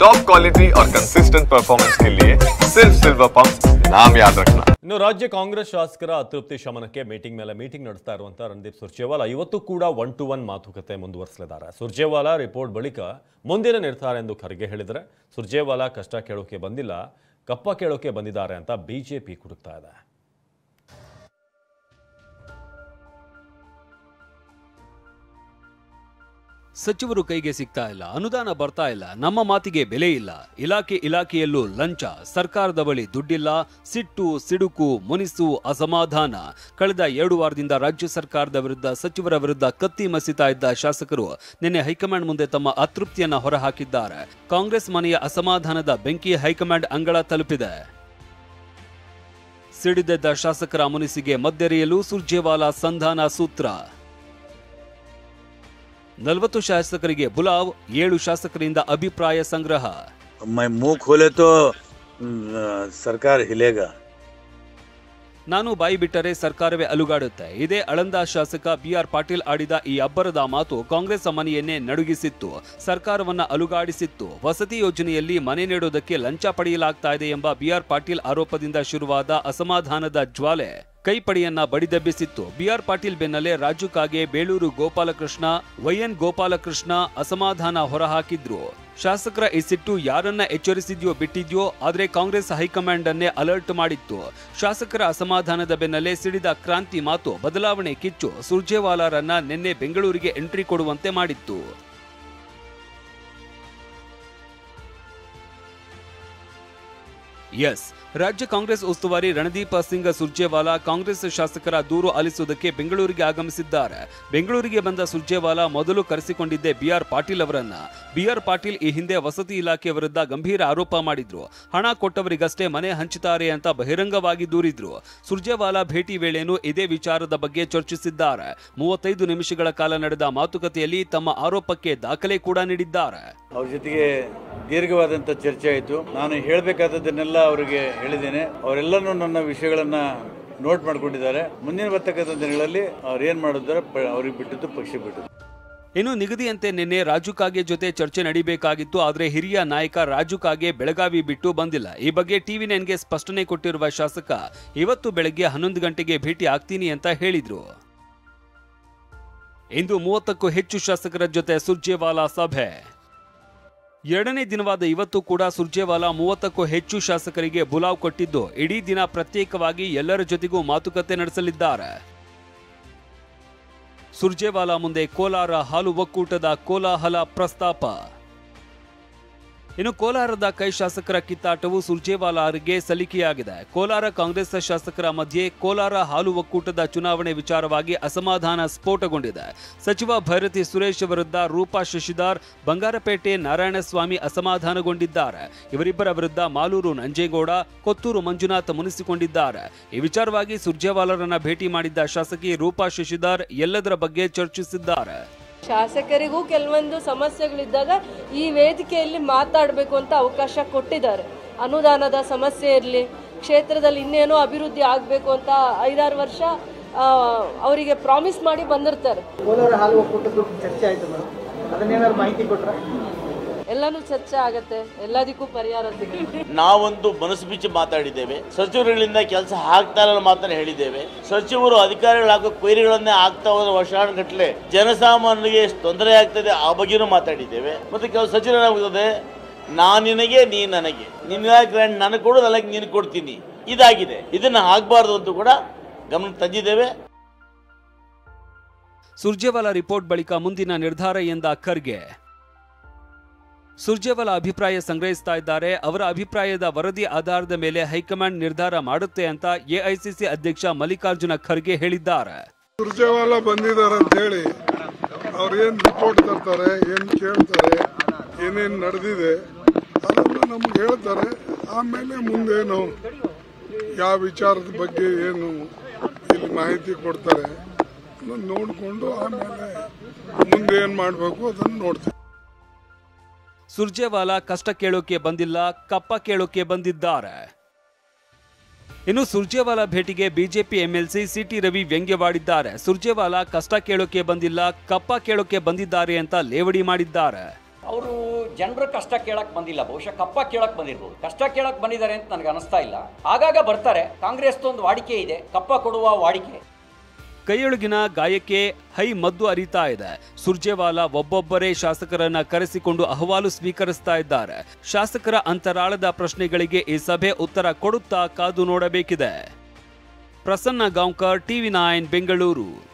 Top quality और consistent performance के लिए सिर्फ सिल्वर पंप नाम याद रखना। ಇನ್ನು ರಾಜ್ಯ ಕಾಂಗ್ರೆಸ್ ಶಾಸಕರ ಅತೃಪ್ತಿ ಶಮನಕ್ಕೆ ಮೀಟಿಂಗ್ ಮೇಲೆ ಮೀಟಿಂಗ್ ನಡೆಸ್ತಾ ಇರುವಂತಹ ರಣದೀಪ್ ಸುರ್ಜೇವಾಲಾ ಇವತ್ತು ಕೂಡ 1-to-1 ಮಾತುಕತೆ ಮುಂದುವರಿಸಲಿದ್ದಾರೆ. ಸುರ್ಜೇವಾಲಾ ರಿಪೋರ್ಟ್ ಬಳಿಕ ಮುಂದಿನ ನಿರ್ಧಾರ ಎಂದು ಖರ್ಗೆ ಹೇಳಿದರೆ, ಸುರ್ಜೇವಾಲಾ ಕಷ್ಟ ಕೇಳೋಕೆ ಬಂದಿಲ್ಲ, ಕಪ್ಪ ಕೇಳೋಕೆ ಬಂದಿದ್ದಾರೆ ಅಂತ ಬಿಜೆಪಿ ಕುಟುಕ್ತಾ ಇದೆ. ಸಚಿವರು ಕೈಗೆ ಸಿಗ್ತಾ ಇಲ್ಲ, ಅನುದಾನ ಬರ್ತಾ ಇಲ್ಲ, ನಮ್ಮ ಮಾತಿಗೆ ಬೆಲೆ ಇಲ್ಲ, ಇಲಾಖೆಯಲ್ಲೂ ಲಂಚ, ಸರ್ಕಾರದ ಬಳಿ ದುಡ್ಡಿಲ್ಲ, ಸಿಟ್ಟು, ಸಿಡುಕು, ಮುನಿಸು, ಅಸಮಾಧಾನ. ಕಳೆದ 2 ವಾರದಿಂದ ರಾಜ್ಯ ಸರ್ಕಾರದ ವಿರುದ್ಧ, ಸಚಿವರ ವಿರುದ್ಧ ಕತ್ತಿ ಮಸಿತಾ ಇದ್ದ ಶಾಸಕರು ನಿನ್ನೆ ಹೈಕಮಾಂಡ್ ಮುಂದೆ ತಮ್ಮ ಅತೃಪ್ತಿಯನ್ನ ಹೊರಹಾಕಿದ್ದಾರೆ. ಕಾಂಗ್ರೆಸ್ ಮನೆಯ ಅಸಮಾಧಾನದ ಬೆಂಕಿ ಹೈಕಮಾಂಡ್ ಅಂಗಳ ತಲುಪಿದೆ. ಸಿಡಿದೆದ್ದ ಶಾಸಕರ ಮುನಿಸಿಗೆ ಮದ್ದೆರೆಯಲು ಸುರ್ಜೇವಾಲಾ ಸಂಧಾನ ಸೂತ್ರ. 40 ಶಾಸಕರಿಗೆ ಬುಲಾವ್, 7 ಶಾಸಕರಿಂದ ಅಭಿಪ್ರಾಯ ಸಂಗ್ರಹ. मैं मुंह खोले तो सरकार हिलेगा. ನಾನು ಬಾಯಿ ಬಿಟ್ಟರೆ ಸರ್ಕಾರವೇ ಅಲುಗಾಡುತ್ತೆ. ಇದೇ ಆಳಂದ ಶಾಸಕ BR ಪಾಟೀಲ್ ಆಡಿದ ಈ ಅಬ್ಬರದ ಮಾತು ಕಾಂಗ್ರೆಸ್ ಮನೆಯನ್ನೇ ನಡುಗಿಸಿತ್ತು, ಸರ್ಕಾರವನ್ನ ಅಲುಗಾಡಿಸಿತ್ತು. ವಸತಿ ಯೋಜನೆಯಲ್ಲಿ ಮನೆ ನೀಡೋದಕ್ಕೆ ಲಂಚ ಪಡೆಯಲಾಗ್ತಾ ಇದೆ ಎಂಬ BR ಪಾಟೀಲ್ ಆರೋಪದಿಂದ ಶುರುವಾದ ಅಸಮಾಧಾನದ ಜ್ವಾಲೆ ಕೈಪಡಿಯನ್ನ ಬಡಿದೆಬ್ಬಿಸಿತ್ತು. BR ಪಾಟೀಲ್ ಬೆನ್ನಲ್ಲೇ ರಾಜು ಕಾಗೆ, ಬೇಳೂರು ಗೋಪಾಲಕೃಷ್ಣ, YN ಗೋಪಾಲಕೃಷ್ಣ ಅಸಮಾಧಾನ ಹೊರಹಾಕಿದ್ರು. ಶಾಸಕರ ಈ ಸಿಟ್ಟು ಯಾರನ್ನ ಎಚ್ಚರಿಸಿದ್ಯೋ ಬಿಟ್ಟಿದ್ಯೋ, ಆದ್ರೆ ಕಾಂಗ್ರೆಸ್ ಹೈಕಮಾಂಡ್ ಅನ್ನೇ ಅಲರ್ಟ್ ಮಾಡಿತ್ತು. ಶಾಸಕರ ಅಸಮಾಧಾನದ ಬೆನ್ನಲ್ಲೇ ಸಿಡಿದ ಕ್ರಾಂತಿ ಮಾತು, ಬದಲಾವಣೆ ಕಿಚ್ಚು ಸುರ್ಜೇವಾಲಾರನ್ನ ನಿನ್ನೆ ಬೆಂಗಳೂರಿಗೆ ಎಂಟ್ರಿ ಕೊಡುವಂತೆ ಮಾಡಿತ್ತು. ಎಸ್, ರಾಜ್ಯ ಕಾಂಗ್ರೆಸ್ ಉಸ್ತುವಾರಿ ರಣದೀಪ್ ಸಿಂಗ್ ಸುರ್ಜೇವಾಲಾ ಕಾಂಗ್ರೆಸ್ ಶಾಸಕರ ದೂರು ಆಲಿಸುವುದಕ್ಕೆ ಬೆಂಗಳೂರಿಗೆ ಆಗಮಿಸಿದ್ದಾರೆ. ಬೆಂಗಳೂರಿಗೆ ಬಂದ ಸುರ್ಜೇವಾಲಾ ಮೊದಲು ಕರೆಸಿಕೊಂಡಿದ್ದೆ BR ಪಾಟೀಲ್ ಅವರನ್ನ. BR ಪಾಟೀಲ್ ಈ ಹಿಂದೆ ವಸತಿ ಇಲಾಖೆ ವಿರುದ್ಧ ಗಂಭೀರ ಆರೋಪ ಮಾಡಿದ್ರು. ಹಣ ಕೊಟ್ಟವರಿಗಷ್ಟೇ ಮನೆ ಹಂಚುತ್ತಾರೆ ಅಂತ ಬಹಿರಂಗವಾಗಿ ದೂರಿದ್ರು. ಸುರ್ಜೇವಾಲಾ ಭೇಟಿ ವೇಳೆನೂ ಇದೇ ವಿಚಾರದ ಬಗ್ಗೆ ಚರ್ಚಿಸಿದ್ದಾರೆ. 35 ನಿಮಿಷಗಳ ಕಾಲ ನಡೆದ ಮಾತುಕತೆಯಲ್ಲಿ ತಮ್ಮ ಆರೋಪಕ್ಕೆ ದಾಖಲೆ ಕೂಡ ನೀಡಿದ್ದಾರೆ. ಅವ್ರ ಜೊತೆಗೆ ದೀರ್ಘವಾದಂಥ ಚರ್ಚೆ ಆಯಿತು. ನಾನು ಹೇಳಬೇಕಾದದ್ದನ್ನೆಲ್ಲ ಅವರಿಗೆ ಹೇಳಿದ್ದೇನೆ. ಅವರೆಲ್ಲನೂ ನನ್ನ ವಿಷಯಗಳನ್ನ ನೋಟ್ ಮಾಡ್ಕೊಂಡಿದ್ದಾರೆ. ಮುಂದಿನ ಬರ್ತಕ್ಕಂಥ ದಿನಗಳಲ್ಲಿ ಅವ್ರು ಏನ್ ಮಾಡಿದ್ದಾರೆ ಅವ್ರಿಗೆ ಬಿಟ್ಟಿದ್ದು ಪಕ್ಷ ಬಿಟ್ಟಿದ್ದು. ಇನ್ನು ನಿಗದಿಯಂತೆ ನಿನ್ನೆ ರಾಜು ಕಾಗೆ ಜೊತೆ ಚರ್ಚೆ ನಡೀಬೇಕಾಗಿತ್ತು. ಆದರೆ ಹಿರಿಯ ನಾಯಕ ರಾಜು ಕಾಗೆ ಬೆಳಗಾವಿ ಬಿಟ್ಟು ಬಂದಿಲ್ಲ. ಈ ಬಗ್ಗೆ TV9ಗೆ ಸ್ಪಷ್ಟನೆ ಕೊಟ್ಟಿರುವ ಶಾಸಕ ಇವತ್ತು ಬೆಳಗ್ಗೆ 11 ಗಂಟೆಗೆ ಭೇಟಿ ಆಗ್ತೀನಿ ಅಂತ ಹೇಳಿದ್ರು. ಇಂದು 30ಕ್ಕೂ ಹೆಚ್ಚು ಶಾಸಕರ ಜೊತೆ ಸುರ್ಜೇವಾಲಾ ಸಭೆ. 2ನೇ ದಿನವಾದ ಇವತ್ತು ಕೂಡ ಸುರ್ಜೇವಾಲಾ 30ಕ್ಕೂ ಹೆಚ್ಚು ಶಾಸಕರಿಗೆ ಬುಲಾವ್ ಕೊಟ್ಟಿದ್ದು, ಇಡೀ ದಿನ ಪ್ರತ್ಯೇಕವಾಗಿ ಎಲ್ಲರ ಜೊತೆಗೂ ಮಾತುಕತೆ ನಡೆಸಲಿದ್ದಾರೆ. ಸುರ್ಜೇವಾಲಾ ಮುಂದೆ ಕೋಲಾರ ಹಾಲು ಒಕ್ಕೂಟದ ಕೋಲಾಹಲ ಪ್ರಸ್ತಾಪ. ಇನ್ನು ಕೋಲಾರದ ಕೈ ಶಾಸಕರ ಕಿತ್ತಾಟವು ಸುರ್ಜೇವಾಲಾರಿಗೆ ಸಲಿಕೆಯಾಗಿದೆ. ಕೋಲಾರ ಕಾಂಗ್ರೆಸ್ ಶಾಸಕರ ಮಧ್ಯೆ ಕೋಲಾರ ಹಾಲು ಒಕ್ಕೂಟದ ಚುನಾವಣೆ ವಿಚಾರವಾಗಿ ಅಸಮಾಧಾನ ಸ್ಫೋಟಗೊಂಡಿದೆ. ಸಚಿವ ಭೈರತಿ ಸುರೇಶ್ ವಿರುದ್ಧ ರೂಪಾ ಶಶಿಧರ್, ಬಂಗಾರಪೇಟೆ ನಾರಾಯಣಸ್ವಾಮಿ ಅಸಮಾಧಾನಗೊಂಡಿದ್ದಾರೆ. ಇವರಿಬ್ಬರ ವಿರುದ್ಧ ಮಾಲೂರು ನಂಜೇಗೌಡ, ಕೊತ್ತೂರು ಮಂಜುನಾಥ್ ಮುನಿಸಿಕೊಂಡಿದ್ದಾರೆ. ಈ ವಿಚಾರವಾಗಿ ಸುರ್ಜೇವಾಲಾರನ್ನ ಭೇಟಿ ಮಾಡಿದ್ದ ಶಾಸಕಿ ರೂಪಾ ಶಶಿಧರ್ ಎಲ್ಲದರ ಬಗ್ಗೆ ಚರ್ಚಿಸಿದ್ದಾರೆ. ಶಾಸಕರಿಗೂ ಕೆಲವೊಂದು ಸಮಸ್ಯೆಗಳಿದ್ದಾಗ ಈ ವೇದಿಕೆಯಲ್ಲಿ ಮಾತಾಡಬೇಕು ಅಂತ ಅವಕಾಶ ಕೊಟ್ಟಿದ್ದಾರೆ. ಅನುದಾನದ ಸಮಸ್ಯೆ ಇರಲಿ, ಕ್ಷೇತ್ರದಲ್ಲಿ ಇನ್ನೇನೋ ಅಭಿವೃದ್ಧಿ ಆಗಬೇಕು ಅಂತ 5-6 ವರ್ಷ ಅವರಿಗೆ ಪ್ರಾಮಿಸ್ ಮಾಡಿ ಬಂದಿರ್ತಾರೆ. ಕೋಲಾರ ಹಾಲು ಒಕ್ಕೂಟದ ಚರ್ಚೆ ಆಯಿತು ಮೇಡಮ್, ಅದನ್ನೇನಾದ್ರು ಮಾಹಿತಿ ಕೊಟ್ಟರೆ ಎಲ್ಲಾನು ಚರ್ಚೆ ಆಗತ್ತೆ, ಎಲ್ಲದಕ್ಕೂ ಪರಿಹಾರ ಸಿಗುತ್ತೆ. ನಾವೊಂದು ಮನಸ್ಸು ಬಿಚ್ಚಿ ಮಾತಾಡಿದ್ದೇವೆ. ಸಚಿವರುಗಳಿಂದ ಕೆಲಸ ಆಗ್ತಾ ಇಲ್ಲ ಮಾತನ್ನ ಹೇಳಿದ್ದೇವೆ. ಸಚಿವರು ಅಧಿಕಾರಿಗಳು ಹಾಕೋ ಕ್ವೈರಿಗಳನ್ನೇ ಆಗ್ತಾ ಹೋದ ವರ್ಷಾನುಗಟ್ಟಲೆ ಜನಸಾಮಾನ್ಯರಿಗೆ ಎಷ್ಟು ತೊಂದರೆ ಆಗ್ತದೆ ಆ ಬಗ್ಗೆನೂ ಮಾತಾಡಿದ್ದೇವೆ. ಮತ್ತೆ ಕೆಲವು ಸಚಿವರು ಏನಾಗುತ್ತದೆ, ನಾನು ನಿನಗೆ ನೀ ನನಗೆ, ನಿನ್ನ ಗ್ರ್ಯಾಂಡ್ ನನಗೆ ಕೊಡು, ನನಗೆ ನೀನು ಕೊಡ್ತೀನಿ, ಇದಾಗಿದೆ. ಇದನ್ನ ಆಗಬಾರ್ದು ಅಂತ ಕೂಡ ಗಮನ ತಂದಿದ್ದೇವೆ. ಸುರ್ಜೇವಾಲಾ ರಿಪೋರ್ಟ್ ಬಳಿಕ ಮುಂದಿನ ನಿರ್ಧಾರ ಎಂದ ಖರ್ಗೆ. ಸುರ್ಜೇವಾಲಾ ಅಭಿಪ್ರಾಯ ಸಂಗ್ರಹಿಸ್ತಾ ಇದ್ದಾರೆ. ಅವರ ಅಭಿಪ್ರಾಯದ ವರದಿ ಆಧಾರದ ಮೇಲೆ ಹೈಕಮಾಂಡ್ ನಿರ್ಧಾರ ಮಾಡುತ್ತೆ ಅಂತ AICC ಅಧ್ಯಕ್ಷ ಮಲ್ಲಿಕಾರ್ಜುನ ಖರ್ಗೆ ಹೇಳಿದ್ದಾರೆ. ಸುರ್ಜೇವಾಲಾ ಬಂದಿದ್ದಾರೆ ಅಂತ ಹೇಳಿ ಅವ್ರು ಏನ್ ರಿಪೋರ್ಟ್ ತರ್ತಾರೆ, ಏನ್ ಕೇಳ್ತಾರೆ, ಏನೇನ್ ನಡೆದಿದೆ ಅದನ್ನ ನಮ್ಗೆ ಹೇಳ್ತಾರೆ. ಆಮೇಲೆ ಮುಂದೇನು ಯಾವ ವಿಚಾರದ ಬಗ್ಗೆ ಏನು ಇಲ್ಲಿ ಮಾಹಿತಿ ಕೊಡ್ತಾರೆ ನೋಡಿಕೊಂಡು ಆಮೇಲೆ ಮುಂದೆ ಏನ್ ಮಾಡಬೇಕು ಅದನ್ನು ನೋಡ್ತೀವಿ. ಸುರ್ಜೇವಾಲಾ ಕಷ್ಟ ಕೇಳೋಕೆ ಬಂದಿಲ್ಲ, ಕಪ್ಪ ಕೇಳೋಕೆ ಬಂದಿದ್ದಾರೆ. ಇನ್ನು ಸುರ್ಜೇವಾಲಾ ಭೇಟಿಗೆ ಬಿಜೆಪಿ MLC CT ರವಿ ವ್ಯಂಗ್ಯವಾಡಿದ್ದಾರೆ. ಸುರ್ಜೇವಾಲಾ ಕಷ್ಟ ಕೇಳೋಕೆ ಬಂದಿಲ್ಲ, ಕಪ್ಪ ಕೇಳೋಕೆ ಬಂದಿದ್ದಾರೆ ಅಂತ ಲೇವಡಿ ಮಾಡಿದ್ದಾರೆ. ಅವರು ಜನರ ಕಷ್ಟ ಕೇಳಕ್ ಬಂದಿಲ್ಲ, ಬಹುಶಃ ಕಪ್ಪ ಕೇಳಕ್ ಬಂದಿರ್ಬೋದು. ಕಷ್ಟ ಕೇಳಕ್ ಬಂದಿದ್ದಾರೆ ಅಂತ ನನಗೆ ಅನಿಸ್ತಾ ಇಲ್ಲ. ಆಗಾಗ ಬರ್ತಾರೆ, ಕಾಂಗ್ರೆಸ್ ಒಂದು ವಾಡಿಕೆ ಇದೆ, ಕಪ್ಪ ಕೊಡುವ ವಾಡಿಕೆ. ಕೈಯೊಳಗಿನ ಗಾಯಕ್ಕೆ ಹೈ ಮದ್ದು ಅರಿತಾ ಇದೆ. ಸುರ್ಜೇವಾಲಾ ಒಬ್ಬೊಬ್ಬರೇ ಶಾಸಕರನ್ನ ಕರೆಸಿಕೊಂಡು ಅಹವಾಲು ಸ್ವೀಕರಿಸ್ತಾ ಇದ್ದಾರೆ. ಶಾಸಕರ ಅಂತರಾಳದ ಪ್ರಶ್ನೆಗಳಿಗೆ ಈ ಸಭೆ ಉತ್ತರ ಕೊಡುತ್ತಾ ಕಾದು ನೋಡಬೇಕಿದೆ. ಪ್ರಸನ್ನ ಗಾಂವ್ಕರ್, TV9 ಬೆಂಗಳೂರು.